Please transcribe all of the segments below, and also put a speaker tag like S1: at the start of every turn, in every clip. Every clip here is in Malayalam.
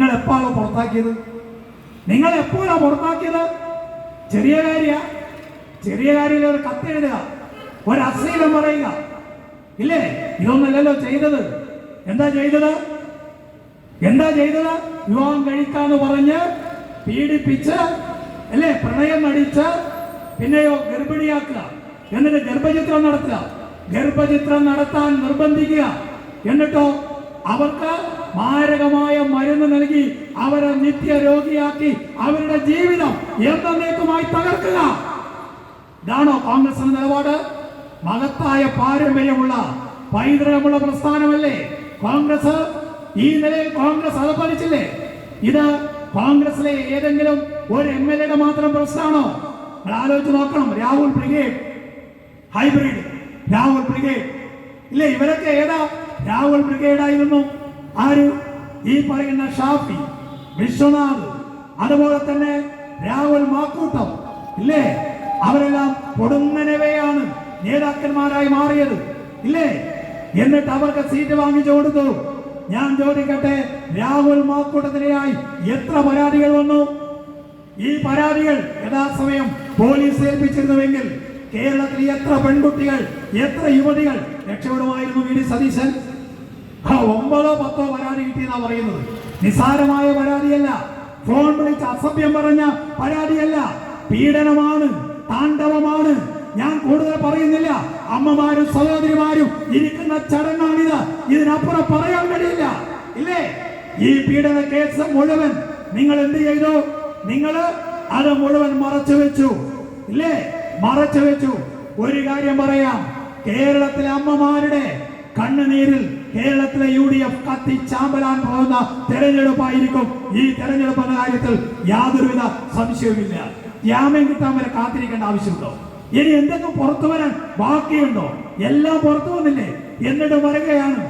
S1: നിങ്ങൾ എപ്പോഴാണ് പുറത്താക്കിയത്? നിങ്ങൾ എപ്പോഴാണ് പുറത്താക്കിയത്? ചെറിയ കാര്യത്തിൽ ഒരു കത്തെഴുതുക, ഒരു അശ്ലീലം പറയുക, ഇല്ലേ? ഇതൊന്നല്ലല്ലോ ചെയ്തത്. എന്താ ചെയ്തത്? വിവാഹം കഴിക്കാന്ന് പറഞ്ഞ് പീഡിപ്പിച്ച്, അല്ലേ, പ്രണയം നടിച്ച്, പിന്നെയോ ഗർഭിണിയാക്കുക, എന്നിട്ട് ഗർഭചിത്രം നടത്താൻ നിർബന്ധിക്കുക, എന്നിട്ടോ അവർക്ക് മാരകമായ മരുന്ന് നൽകി അവരെ നിത്യരോഗിയാക്കി അവരുടെ ജീവിതം എന്നേക്കുമായി തകർക്കുക. ഇതാണോ കോൺഗ്രസിന്റെ നിലപാട്? മഹത്തായ പാരമ്പര്യമുള്ള പൈതൃകമുള്ള പ്രസ്ഥാനമല്ലേ കോൺഗ്രസ്? ഈ നിലയിൽ കോൺഗ്രസ് അതപ്പതിച്ചില്ലേ? ഇത് കോൺഗ്രസിലെ ഏതെങ്കിലും ഒരു MLA മാത്രം പ്രശ്നമാണോ? നിങ്ങൾ ആലോചിച്ച് നോക്കണം. Rahul brigade, hybrid Rahul brigade, ഇല്ലേ? ഇവരൊക്കെ ഏതാ? രാഹുൽ ബ്രിഗേഡ് ആയിരുന്നു. ആര്? ഈ പറയുന്ന ഷാഫി, വിശ്വനാഥ്, അതുപോലെ തന്നെ രാഹുൽ മാക്കൂട്ടം, ഇല്ലേ? അവരെല്ലാം പൊടുന്നനവെയാണ് നേതാക്കന്മാരായി മാറിയത്, ഇല്ലേ? എന്നിട്ട് അവർക്ക് സീറ്റ് വാങ്ങിച്ചു കൊടുത്തു. ഞാൻ ചോദിക്കട്ടെ, രാഹുൽ മാക്കൂട്ടത്തിനെതിരായി എത്ര പരാതികൾ വന്നു? ഈ പരാതികൾ യഥാസമയം പോലീസ് ഏൽപ്പിച്ചിരുന്നുവെങ്കിൽ കേരളത്തിൽ എത്ര പെൺകുട്ടികൾ, എത്ര യുവതികൾ രക്ഷപ്പെടുമായിരുന്നു? VD സതീശൻ 9-10 പരാതി കിട്ടിയെന്നാ പറയുന്നത്. നിസ്സാരമായ പരാതിയല്ല, ഫോൺ വിളിച്ച് അസഭ്യം പറഞ്ഞ പരാതിയല്ല, പീഡനമാണ്, താണ്ഡവമാണ്. ഞാൻ കൂടുതൽ പറയുന്നില്ല. അമ്മമാരും സഹോദരിമാരും ഇരിക്കുന്ന ചടങ്ങാണിത്. ഇതിനപ്പുറം പറയാൻ കഴിയില്ല, ഇല്ലേ? ഈ പീഡന കേസ് മുഴുവൻ നിങ്ങൾ എന്ത് ചെയ്തു? നിങ്ങൾ അത് മുഴുവൻ മറച്ചു വെച്ചു, ഇല്ലേ? മറച്ചു വെച്ചു. ഒരു കാര്യം പറയാം, കേരളത്തിലെ അമ്മമാരുടെ കണ്ണുനീരിൽ കേരളത്തിലെ UDF കത്തിച്ചാമ്പലാൻ പോകുന്ന തെരഞ്ഞെടുപ്പായിരിക്കും ഈ തെരഞ്ഞെടുപ്പ് എന്ന കാര്യത്തിൽ യാതൊരുവിധ സംശയവുമില്ല. ജാമ്യം കിട്ടാൻ വരെ കാത്തിരിക്കേണ്ട ആവശ്യമുണ്ടോ? ഇനി എന്തെങ്കിലും പുറത്തു വരാൻ ബാക്കിയുണ്ടോ? എല്ലാം പുറത്തു വന്നില്ലേ? എന്നിട്ട് പറയുകയാണ്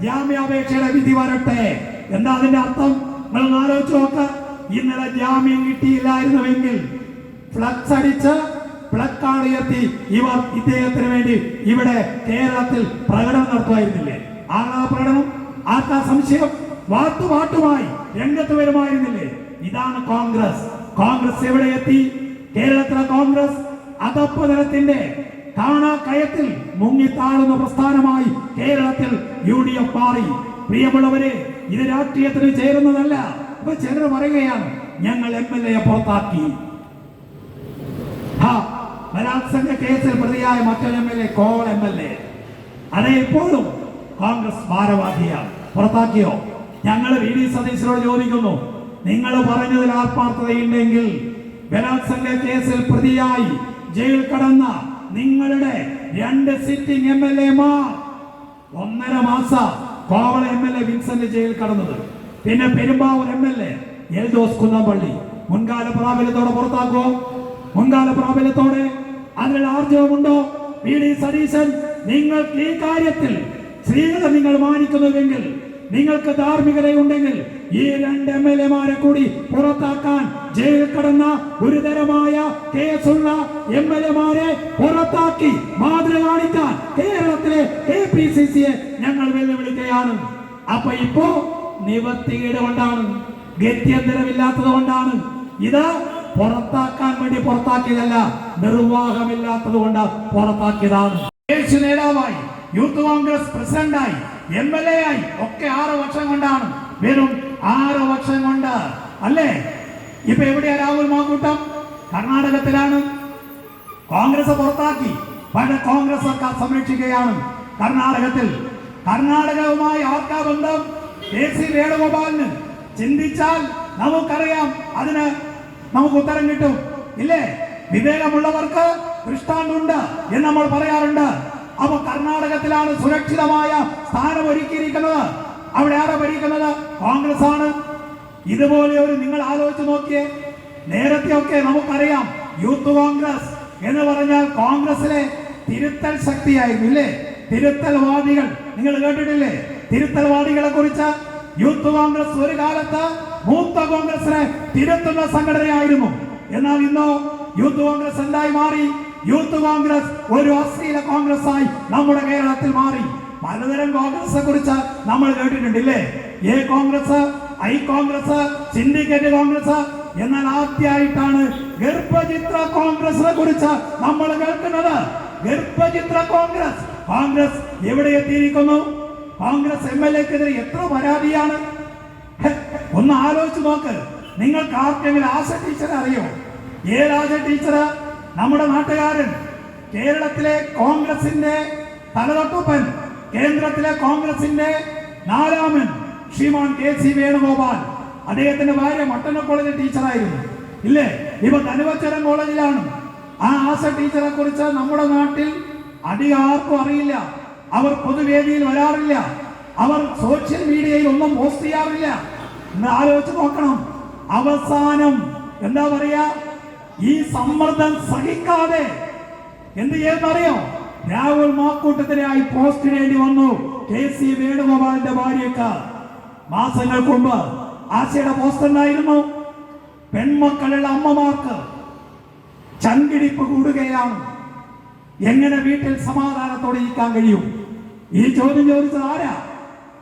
S1: ജാമ്യാപേക്ഷയുടെ വിധി വരട്ടെ. എന്താ അതിന്റെ അർത്ഥം? നിങ്ങൾ ആലോചിച്ച് നോക്ക. ഇന്നലെ ജാമ്യം കിട്ടിയില്ലായിരുന്നുവെങ്കിൽ ഫ്ലക്സ് അടിച്ച് പ്ലക്കാർഡ് ഉയർത്തി ഇവർ ഇദ്ദേഹത്തിന് വേണ്ടി ഇവിടെ കേരളത്തിൽ പ്രകടനം നടത്തുമായിരുന്നില്ലേ? ആളാ പ്രകടനം, ആർക്കാ സംശയം? വാട്ടുമായി രംഗത്ത് വരുമായിരുന്നില്ലേ? ഇതാണ് കോൺഗ്രസ്. കോൺഗ്രസ് എവിടെ എത്തി? കേരളത്തിലെ കോൺഗ്രസ് അധപ്പതനത്തിന്റെ കാണാക്കയത്തിൽ മുങ്ങിത്താഴുന്ന പ്രസ്ഥാനമായി കേരളത്തിൽ UDF മാറി. പ്രിയമുള്ളവരെ, ഇത് രാഷ്ട്രീയത്തിന് ചേരുന്നതല്ല. അപ്പൊ ചിലർ പറയുകയാണ് ഞങ്ങൾ MLA പുറത്താക്കി. ബലാത്സംഗ കേസിൽ പ്രതിയായ മറ്റൊരു MLA, കോൾ MLA, അതേ ഇപ്പോഴും കോൺഗ്രസ് ഭാരവാഹിയാണ്. പുറത്താക്കിയോ? ഞങ്ങൾ VD സതീശനോട് ചോദിക്കുന്നു, നിങ്ങൾ പറഞ്ഞതിൽ ആത്മാർത്ഥതയുണ്ടെങ്കിൽ ബലാത്സംഗ കേസിൽ പ്രതിയായി ജയിൽ കടന്ന നിങ്ങളുടെ 2 സിറ്റിംഗ് MLA-മാർ 1.5 മാസം കോവള MLA വിൻസെന്റ് ജയിൽ കടന്നത്, പിന്നെ പെരുമ്പാവൂർ MLA എൽദോസ് കുന്നംപള്ളി മുൻകാല പ്രാബല്യത്തോടെ പുറത്താക്കുമോ? മുൻകാല പ്രാബല്യത്തോടെ അതിനുള്ള ആർജവമുണ്ടോ? VD സതീശൻ, നിങ്ങൾക്ക് ഈ കാര്യത്തിൽ സ്ത്രീകളെ നിങ്ങൾ മാനിക്കുന്നുവെങ്കിൽ, നിങ്ങൾക്ക് ധാർമ്മികതയുണ്ടെങ്കിൽ ഈ 2 MLA-മാരെ കൂടി പുറത്താക്കാൻ, ജയിലിൽ കടന്ന ഗുരുതരമായ കേസുള്ള MLA-മാരെ പുറത്താക്കി മാതൃക കാണിക്കാൻ കേരളത്തിലെ KPCC-യെ ഞങ്ങൾ വെല്ലുവിളിക്കുകയാണ്. അപ്പൊ ഇപ്പോ നിവൃത്തികേട് കൊണ്ടാണ്, ഗത്യന്തരമില്ലാത്തത് കൊണ്ടാണ്. ഇത് പുറത്താക്കാൻ വേണ്ടി പുറത്താക്കിയതല്ല, നിർവാഹമില്ലാത്തത് കൊണ്ട് പുറത്താക്കിയതാണ്. ദേശീയ നേതാവായി, യൂത്ത് കോൺഗ്രസ് പ്രസിഡന്റായി, MLA ആയി ഒക്കെ 6 വർഷം കൊണ്ടാണ്. വെറും 6 വർഷം കൊണ്ട്, അല്ലേ? ഇപ്പൊ എവിടെയാ രാഹുൽ മാക്കൂട്ടം? കർണാടകത്തിലാണ്. കോൺഗ്രസ് പുറത്താക്കി, പക്ഷേ കോൺഗ്രസ് ഒക്കെ സംരക്ഷിക്കുകയാണ് കർണാടകത്തിൽ. കർണാടകവുമായി ആർക്കാ ബന്ധം? KC വേണുഗോപാലിന്. ചിന്തിച്ചാൽ നമുക്കറിയാം, അതിന് നമുക്ക് ഉത്തരം കിട്ടും, ഇല്ലേ? വിവേകമുള്ളവർക്ക് ദൃഷ്ടാന്തമുണ്ട് എന്ന് നമ്മൾ പറയാറുണ്ട്. അപ്പൊ കർണാടകത്തിലാണ് സുരക്ഷിതമായ സ്ഥാനം ഒരുക്കിയിരിക്കുന്നത്. അവിടെ ആരാ ഭരിക്കുന്നത്? കോൺഗ്രസ് ആണ്. ഇതുപോലെ ഒരു നിങ്ങൾ ആലോചിച്ച് നോക്കിയേ. നേരത്തെയൊക്കെ നമുക്കറിയാം, യൂത്ത് കോൺഗ്രസ് എന്ന് പറഞ്ഞാൽ കോൺഗ്രസിലെ തിരുത്തൽ ശക്തിയായിരുന്നു, ഇല്ലേ? തിരുത്തൽവാദികൾ നിങ്ങൾ കേട്ടിട്ടില്ലേ? തിരുത്തൽവാദികളെ കുറിച്ച് യൂത്ത് കോൺഗ്രസ് ഒരു കാലത്ത് മൂത്ത കോൺഗ്രസിനെ തിരുത്തുന്ന സംഘടനയായിരുന്നു. എന്നാൽ ഇന്നോ യൂത്ത് കോൺഗ്രസ് എന്തായി മാറി? യൂത്ത് കോൺഗ്രസ് ഒരു അശ്ലീല കോൺഗ്രസ് ആയി നമ്മുടെ കേരളത്തിൽ മാറി. പലതരം കോൺഗ്രസിനെ കുറിച്ച് നമ്മൾ കേട്ടിട്ടുണ്ടില്ലേ? Congress, I Congress, syndicate Congress. എന്നാൽ ആദ്യമായിട്ടാണ് ഗർഭചിത്ര കോൺഗ്രസിനെ കുറിച്ച് നമ്മൾ കേൾക്കുന്നത്. ഗർഭചിത്ര കോൺഗ്രസ്. കോൺഗ്രസ് എവിടെ എത്തിയിരിക്കുന്നു? കോൺഗ്രസ് MLA-ക്കെതിരെ എത്ര പരാതിയാണ്? ഒന്ന് ആലോചിച്ച് നോക്ക്. നിങ്ങൾക്ക് ആർക്കെങ്കിലും ആശ ടീച്ചറെ അറിയോ? ഏതാശ ടീച്ചർ? നമ്മുടെ നാട്ടുകാരൻ, കേരളത്തിലെ കോൺഗ്രസിന്റെ തലതൊട്ടുപ്പൻ, കേന്ദ്രത്തിലെ കോൺഗ്രസിന്റെ 4-മൻ ശ്രീമാൻ KC വേണുഗോപാൽ. അദ്ദേഹത്തിന്റെ ഭാര്യ മട്ടന്നൂർ കോളേജിൽ ടീച്ചറായിരുന്നു, ഇല്ലേ? ഇപ്പൊ ധനുവച്ചരം കോളേജിലാണ്. ആ ആശ ടീച്ചറെ കുറിച്ച് നമ്മുടെ നാട്ടിൽ അധികം ആർക്കും അറിയില്ല. അവർ പൊതുവേദിയിൽ വരാറില്ല, അവർ സോഷ്യൽ മീഡിയയിൽ ഒന്നും പോസ്റ്റ് ചെയ്യാറില്ല. എന്ന് ആലോചിച്ച് നോക്കണം. അവസാനം എന്താ പറയാ, ഈ സമ്മർദ്ദം സഹിക്കാതെ എന്ത് ചെയ്യുന്നറിയോ? രാഹുൽ മാക്കൂട്ടത്തിനായി പോസ്റ്റ് ഇടേണ്ടി വന്നു KC വേണുഗോപാലിന്റെ ഭാര്യക്ക്. മാസങ്ങൾക്ക് മുമ്പ് ആശയുടെ പോസ്റ്റ് ഉണ്ടായിരുന്നു. പെൺമക്കളുടെ അമ്മമാർക്ക് ചങ്കിടിപ്പ് കൂടുകയാണ്. എങ്ങനെ വീട്ടിൽ സമാധാനത്തോടെ ഇരിക്കാൻ കഴിയും? ഈ ചോദ്യം ചോദിച്ചത് ആരാ?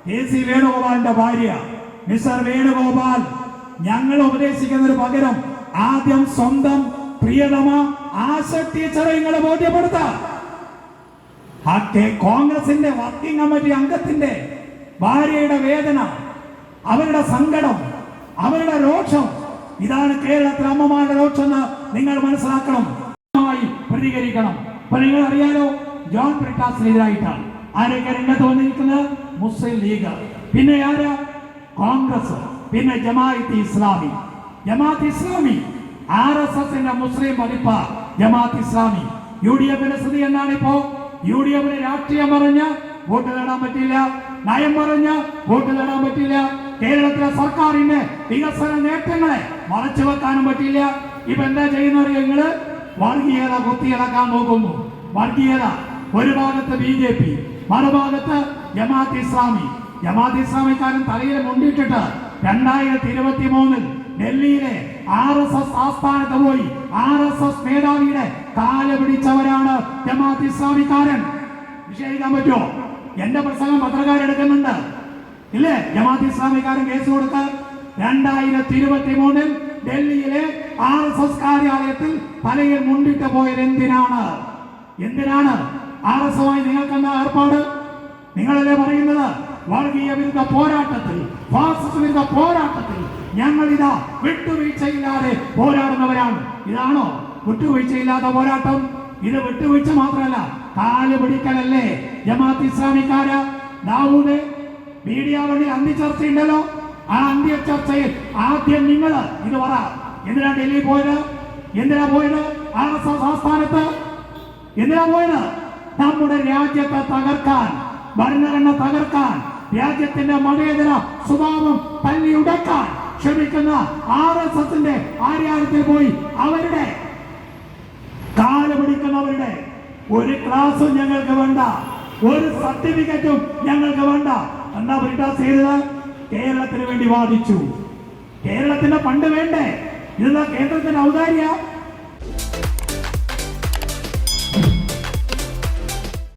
S1: KC വേണുഗോപാലിന്റെ ഭാര്യ. മിസ്റ്റർ വേണുഗോപാൽ, ഞങ്ങൾ ഉപദേശിക്കുന്നതിന് പകരം ആദ്യം സ്വന്തം പ്രിയതമ ആശ ടീച്ചറെ നിങ്ങളെ ബോധ്യപ്പെടുത്താം. കോൺഗ്രസിന്റെ വർക്കിംഗ് കമ്മിറ്റി അംഗത്തിന്റെ ഭാര്യയുടെ വേദന, അവരുടെ സങ്കടം, അവരുടെ രോഷം, ഇതാണ് കേരളത്തിലെ അമ്മമാരുടെ രോഷം എന്ന് നിങ്ങൾ മനസ്സിലാക്കണം. പ്രതികരിക്കണം. അപ്പൊ നിങ്ങൾ അറിയാലോ, ജോൺ ബ്രിട്ടാസിനെതിരായിട്ടാണ് ആരൊക്കെ രംഗത്ത് വന്നിരിക്കുന്നത്? മുസ്ലിം ലീഗ്, പിന്നെ ആരാ? കോൺഗ്രസ്, പിന്നെ ജമാഅത്ത് ഇസ്ലാമി. ജമാഅത്ത് ഇസ്ലാമി RSSന്റെ മുസ്ലിം പതിപ്പ ജമാഅത്ത് ഇസ്ലാമി. UDF-ന്റെ സ്ഥിതി എന്നാണ് ഇപ്പോ? UDF-ന് രാഷ്ട്രീയം പറഞ്ഞ വോട്ട് നേടാൻ പറ്റില്ല, നയം പറഞ്ഞ വോട്ട് നേടാൻ പറ്റില്ല, കേരളത്തിലെ സർക്കാരിന്റെ വികസന നേട്ടങ്ങളെ മറച്ചു വെക്കാനും പറ്റില്ല. ഇപ്പൊ എന്താ ചെയ്യുന്നത്? നിങ്ങള് വർഗീയത കുത്തിയിളക്കാൻ നോക്കുന്നു. വർഗീയത ഒരു ഭാഗത്ത് BJP, മറുഭാഗത്ത് ജമാഅത്ത് ഇസ്ലാമി. ജമാഅത്ത് ഇസ്ലാമിക്കാരൻ തലയിൽ മുണ്ടിട്ടിട്ട് 2023 ഡൽഹിയിലെ RSS ആസ്ഥാനത്ത് പോയി RSS മേധാവിയുടെ കാല് പിടിച്ചവരാണ് ജമാഅത്ത് ഇസ്ലാമിക്കാരൻ. നിഷേധിക്കാൻ പറ്റുമോ? എന്റെ പ്രസംഗം പത്രക്കാരെടുക്കുന്നുണ്ട്, ഇല്ലേ? ജമാഅത്ത് ഇസ്ലാമിക്കാരൻ കേസ് കൊടുക്ക. 2023 ഡൽഹിയിലെ RSS കാര്യാലയത്തിൽ തലയിൽ മുണ്ടിട്ട് പോയത് എന്തിനാണ്? RSS-മായി നിങ്ങൾക്ക് എന്താ ഏർപ്പാട്? നിങ്ങളല്ലേ പറയുന്നത് വർഗീയ വിരുദ്ധ പോരാട്ടത്തിൽ, ഫാസിസ്റ്റ് വിരുദ്ധ പോരാട്ടത്തിൽ ഞങ്ങൾ ഇതാ വിട്ടുവീഴ്ചയില്ലാതെ പോരാടുന്നവരാണ്. ഇതാണോ വിട്ടുവീഴ്ചയില്ലാത്ത പോരാട്ടം? ഇത് വിട്ടുവീഴ്ച മാത്രമല്ല, കാല് പിടിക്കലല്ലേ ജമാഅത്ത് ഇസ്ലാമിക്കാര്. ദാവൂദ് മീഡിയ വഴി അന്ത്യചർച്ച ഉണ്ടല്ലോ, ആ അന്ത്യചർച്ചയിൽ ആദ്യം നിങ്ങൾ ഇത് പറ. എന്തിനാ ഡൽഹി പോയത്? എന്തിനാ പോയത്? RSS ആസ്ഥാനത്ത് എന്തിനാ പോയത്? നമ്മുടെ രാജ്യത്തെ തകർക്കാൻ, ഭരണഘടന തകർക്കാൻ, രാജ്യത്തിന്റെ മതേതര സ്വഭാവം തല്ലിയുടക്കാൻ ശ്രമിക്കുന്ന RSS-ന്റെ ആര്യാലയത്തിൽ പോയി അവരുടെ കാല് പിടിക്കുന്നവരുടെ ഒരു ക്ലാസും ഞങ്ങൾക്ക് വേണ്ട, ഒരു സർട്ടിഫിക്കറ്റും ഞങ്ങൾക്ക് വേണ്ട. എന്താ ബ്രിട്ടാസ് ചെയ്തത്? കേരളത്തിന് വേണ്ടി വാദിച്ചു. കേരളത്തിന്റെ ഫണ്ട് വേണ്ടേ? ഇതെന്താ കേന്ദ്രത്തിന്റെ ഔദാര്യ?